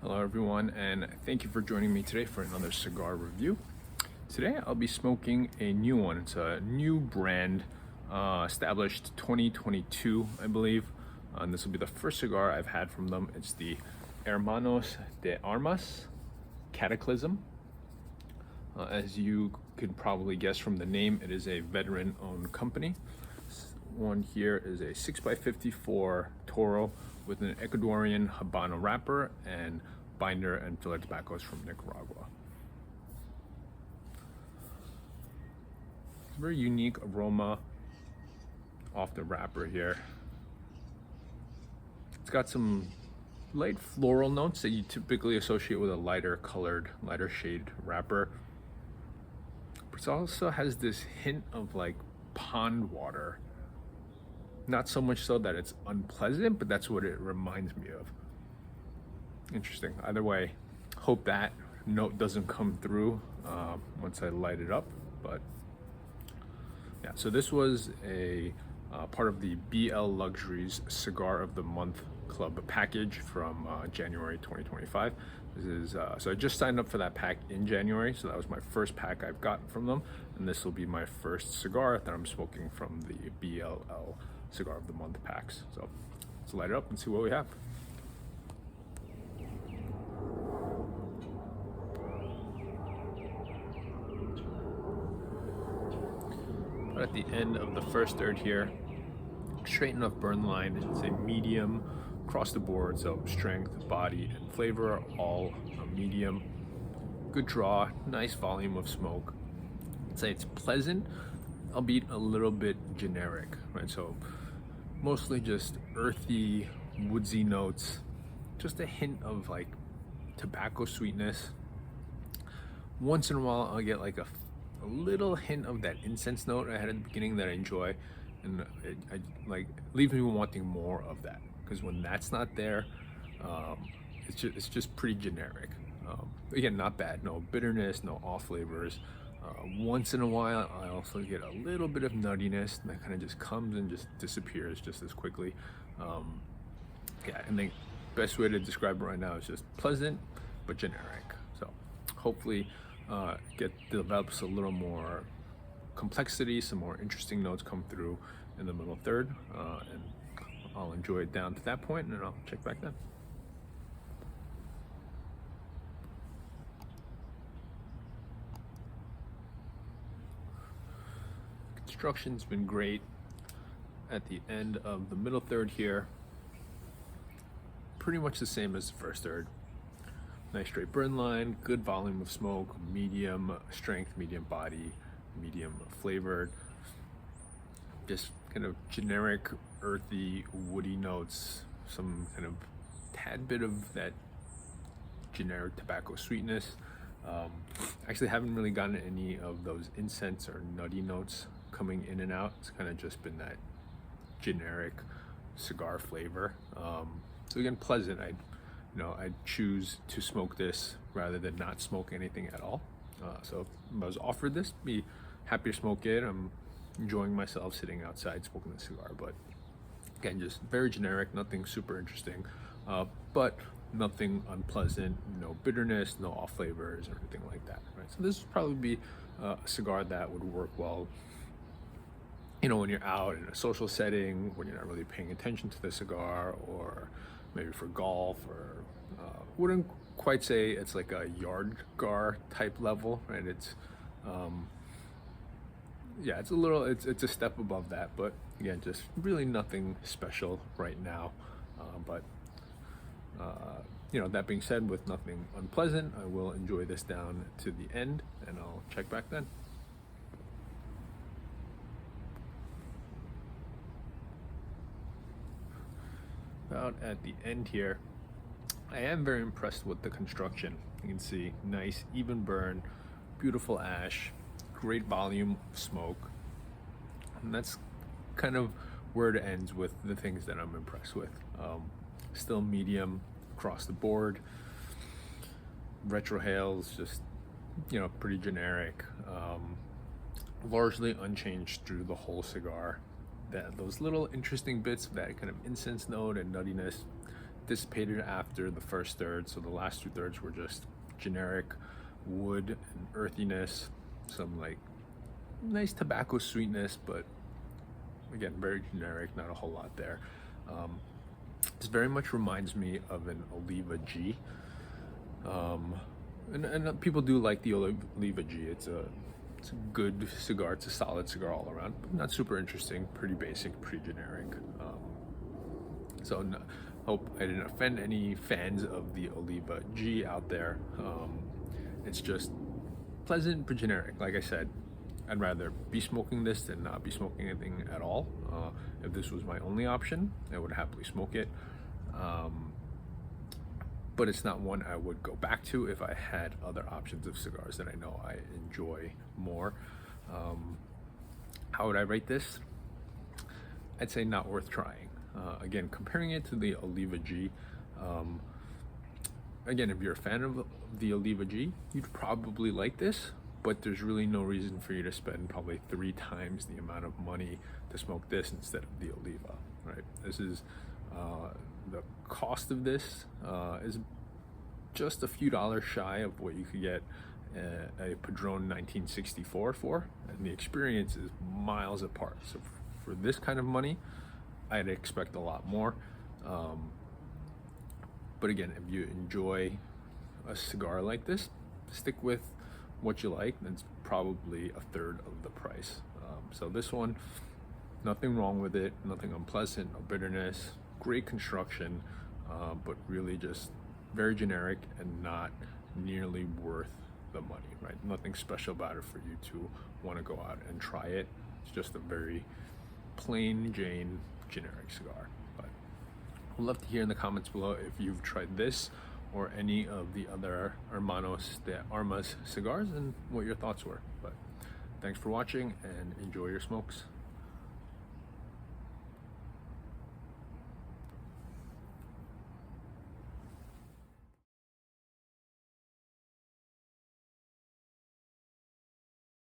Hello everyone, and thank you for joining me today for another cigar review. Today I'll be smoking a new one. It's a new brand, established 2022, I believe. And this will be the first cigar I've had from them. It's the Hermanos de Armas Cataclysm. As you could probably guess from the name, it is a veteran-owned company. This one here is a 6x54 Toro with an Ecuadorian Habano wrapper and binder and filler tobaccos from Nicaragua. Very unique aroma off the wrapper here. It's got some light floral notes that you typically associate with a lighter shade wrapper. But it also has this hint of like pond water. Not so much so that it's unpleasant, but that's what it reminds me of. Interesting. Either way, hope that note doesn't come through once I light it up. But yeah, so this was a part of the BL Luxuries Cigar of the Month Club package from January 2025. This is so I just signed up for that pack in January, so that was my first pack I've gotten from them, and this will be my first cigar that I'm smoking from the BLL Cigar of the Month packs. So let's light it up and see what we have. But at the end of the first third here, straight enough burn line. It's a medium across the board, so strength, body, and flavor are all a medium. Good draw, nice volume of smoke. I'd say it's pleasant, albeit a little bit generic, right? So mostly just earthy, woodsy notes, just a hint of like tobacco sweetness. Once in a while I'll get like a little hint of that incense note I had at the beginning that I enjoy, and it like leaves me wanting more of that, because when that's not there, it's just pretty generic. Again, not bad, no bitterness, no off flavors. Once in a while I also get a little bit of nuttiness that kind of just comes and just disappears just as quickly. Yeah, I think best way to describe it right now is just pleasant but generic. So hopefully develops a little more complexity, some more interesting notes come through in the middle third, and I'll enjoy it down to that point, and then I'll check back then. Construction's been great at the end of the middle third here. Pretty much the same as the first third. Nice straight burn line, good volume of smoke, medium strength, medium body, medium flavored. Just kind of generic, earthy, woody notes, some kind of tad bit of that generic tobacco sweetness. Actually haven't really gotten any of those incense or nutty notes coming in and out. It's kind of just been that generic cigar flavor. So again, pleasant. I'd choose to smoke this rather than not smoke anything at all. So if I was offered this, be happy to smoke it. I'm enjoying myself sitting outside smoking the cigar, but again, just very generic, nothing super interesting, but nothing unpleasant, no bitterness, no off flavors or anything like that, right? So this would probably be a cigar that would work well, when you're out in a social setting, when you're not really paying attention to the cigar, or maybe for golf, or wouldn't quite say it's like a yard cigar type level, right? It's yeah, it's a step above that, but again, just really nothing special right now. But that being said, with nothing unpleasant, I will enjoy this down to the end, and I'll check back then. About at the end here, I am very impressed with the construction. You can see nice even burn, beautiful ash, great volume of smoke, and that's kind of where it ends with the things that I'm impressed with. Still medium across the board. Retrohales, just pretty generic, largely unchanged through the whole cigar. Those little interesting bits of that kind of incense note and nuttiness dissipated after the first third, so the last 2/3 were just generic wood and earthiness, some like nice tobacco sweetness, but again, very generic, not a whole lot there. This very much reminds me of an Oliva G. And people do like the Oliva G. It's a good cigar. It's a solid cigar all around, but not super interesting, pretty basic, pretty generic. Hope I didn't offend any fans of the Oliva G out there. It's just pleasant but generic. Like I said, I'd rather be smoking this than not be smoking anything at all. If this was my only option, I would happily smoke it. But it's not one I would go back to if I had other options of cigars that I know I enjoy more. How would I rate this? I'd say not worth trying. Again, comparing it to the Oliva G, again, if you're a fan of the Oliva G, you'd probably like this, but there's really no reason for you to spend probably 3 times the amount of money to smoke this instead of the Oliva, right? This is, the cost of this is just a few dollars shy of what you could get a Padron 1964 for, and the experience is miles apart. So for this kind of money, I'd expect a lot more. But again, if you enjoy a cigar like this, stick with what you like. That's probably a third of the price. So this one, nothing wrong with it, nothing unpleasant, no bitterness, great construction, but really just very generic and not nearly worth the money, right? Nothing special about it for you to want to go out and try it. It's just a very plain Jane generic cigar. But I'd love to hear in the comments below if you've tried this or any of the other Hermanos de Armas cigars and what your thoughts were. But thanks for watching and enjoy your smokes.